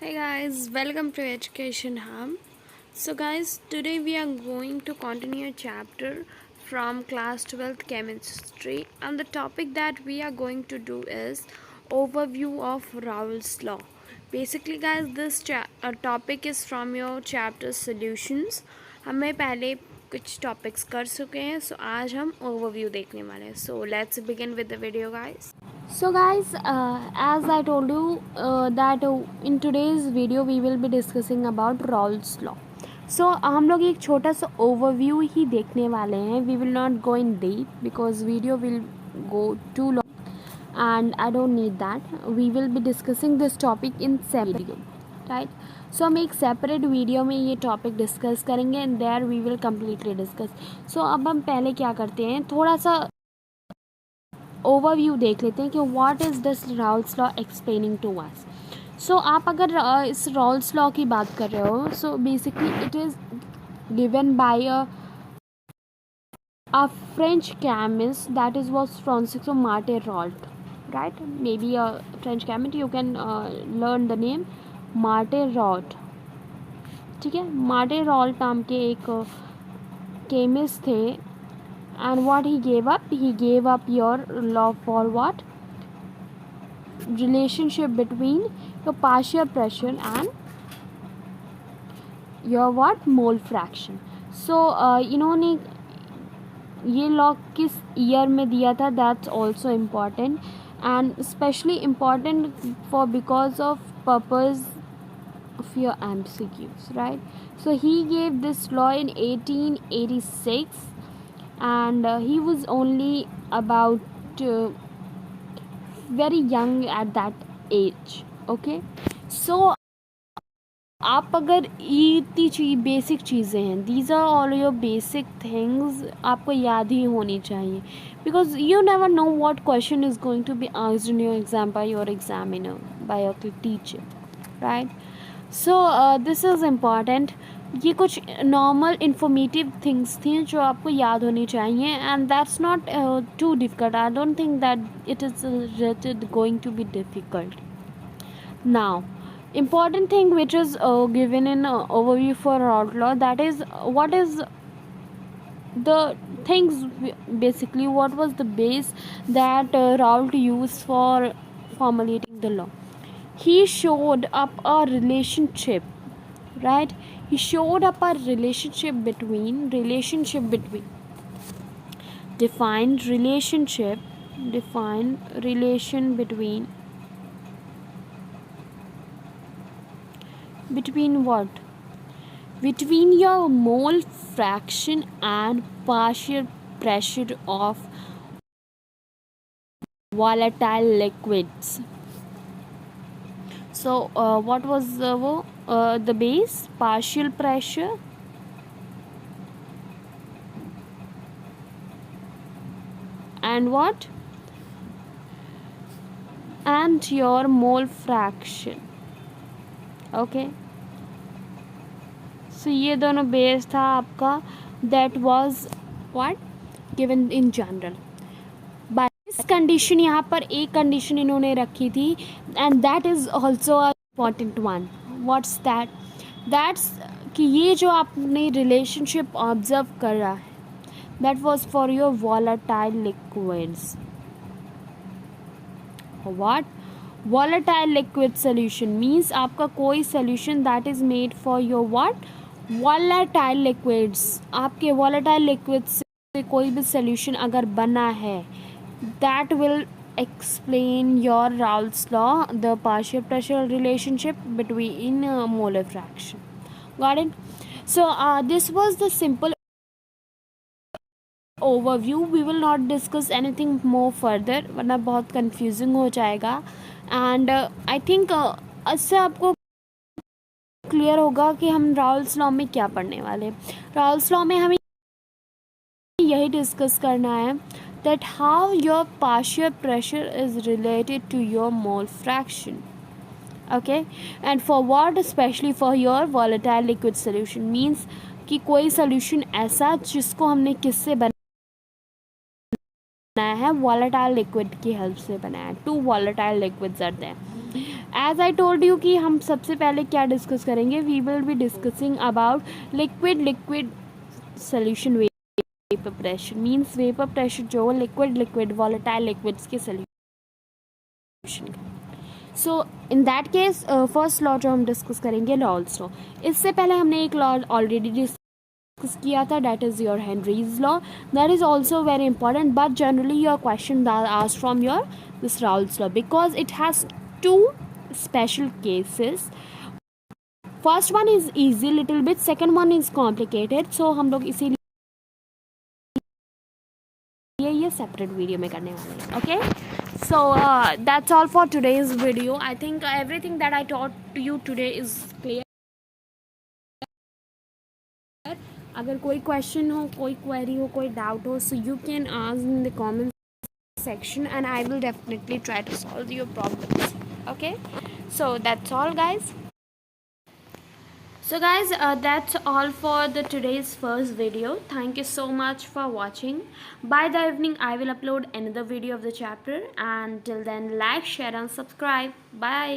Hey guys, welcome to Education Hub. So guys, today we are going to continue a chapter from class 12th chemistry, and the topic that we are going to do is overview of Raoult's law. Basically guys, this topic is from your chapter solutions. हमें पहले कुछ topics कर चुके हैं, सो आज हम overview देखने वाले हैं. So let's begin with the video guys. So guys, as I told you that in today's video we will be discussing about Raoult's law. So हम लोग एक छोटा सा overview ही देखने वाले हैं. We will not go in deep because video will go too long and I don't need that. We will be discussing this topic in separate video, right? So हम एक separate video में ये topic discuss करेंगे and there we will completely discuss. So अब हम पहले क्या करते हैं, थोड़ा सा ओवरव्यू देख लेते हैं कि what is this Raoult's law explaining to us. So आप अगर इस राउल्स लॉ की बात कर रहे हो, so basically it is given by a French chemist that is was Francisco Martin Raoult, right? Maybe a French chemist, you can learn the name Martin Raoult. ठीक है, मार्टिन रॉल्ट नाम के एक केमिस्ट थे. And what he gave up your law for what? Relationship between your partial pressure and your what? Mole fraction. So इन्होंने ये law किस year में दिया था, that's also important and specially important for because of purpose of your MCQs, right? So he gave this law in 1886 and he was only about very young at that age. Okay, so आप अगर इतनी basic चीज़ें हैं, these are all your basic things, आपको याद ही होनी चाहिए because you never know what question is going to be asked in your exam by your examiner, by your teacher, right? So this is important. ये कुछ normal informative things थी जो आपको याद होनी चाहिए and that's not too difficult. I don't think that it is going to be difficult. Now important thing which is given in overview for Raoult law, that is what is the things, basically what was the base that Raoult used for formulating the law. He showed up a relationship, right? He showed up a relationship between defined relation between what? Between your mole fraction and partial pressure of volatile liquids. So what was the base? Partial pressure and what? And your mole fraction. Okay, so ये दोनों base था आपका. That was what given in general. By this condition, यहाँ पर एक condition इन्होंने रखी थी and that is also a important one. What's that? That's कि ये जो आपने रिलेशनशिप ऑब्जर्व कर रहा है, that was for your volatile liquids. What? volatile liquid solution means आपका कोई solution that is made for your what? volatile liquids. आपके volatile liquids से कोई भी solution अगर बना है, that will explain your Raoult's law, the partial pressure relationship between molar fraction. Got it? So this was the simple overview. We will not discuss anything more further वरना बहुत confusing हो जाएगा. एंड आई थिंक इससे आपको clear होगा कि हम Raoult's law में क्या पढ़ने वाले हैं. राउल्स लॉ में हमें यही डिस्कस करना है that how your partial pressure is related to your mole fraction. Okay, and for what? Specially for your volatile liquid solution. Means कि कोई सोल्यूशन ऐसा जिसको हमने किससे बनाया है? वॉलेटाइल लिक्विड की हेल्प से बनाया है. Two volatile liquids are there as I told you कि हम सबसे पहले क्या डिस्कस करेंगे, we will be discussing about liquid solution vapour pressure, means vapour pressure जो लिक्विड वॉलेटाइल लिक्विड्स के solution. So in that case first law जो हम डिस्कस करेंगे रॉल्स लॉ। इससे पहले हमने एक लॉ ऑलरेडी डिस्कस किया था, that is your Henry's law, that is also very important, but generally your question asked from your this Raoult's law because it has to special cases. First one is easy little bit, second one is complicated, so हम लोग इसीलिए ये separate video में करने वाले हैं. Okay, so that's all for today's video. I think everything that I taught you today is clear. अगर कोई क्वेश्चन हो, कोई क्वेरी हो, कोई डाउट हो, so you can ask in the comment section and I will definitely try to solve your problems. Okay, so that's all guys. So guys, that's all for the today's first video. Thank you so much for watching. By the evening I will upload another video of the chapter, and till then like, share and subscribe. Bye.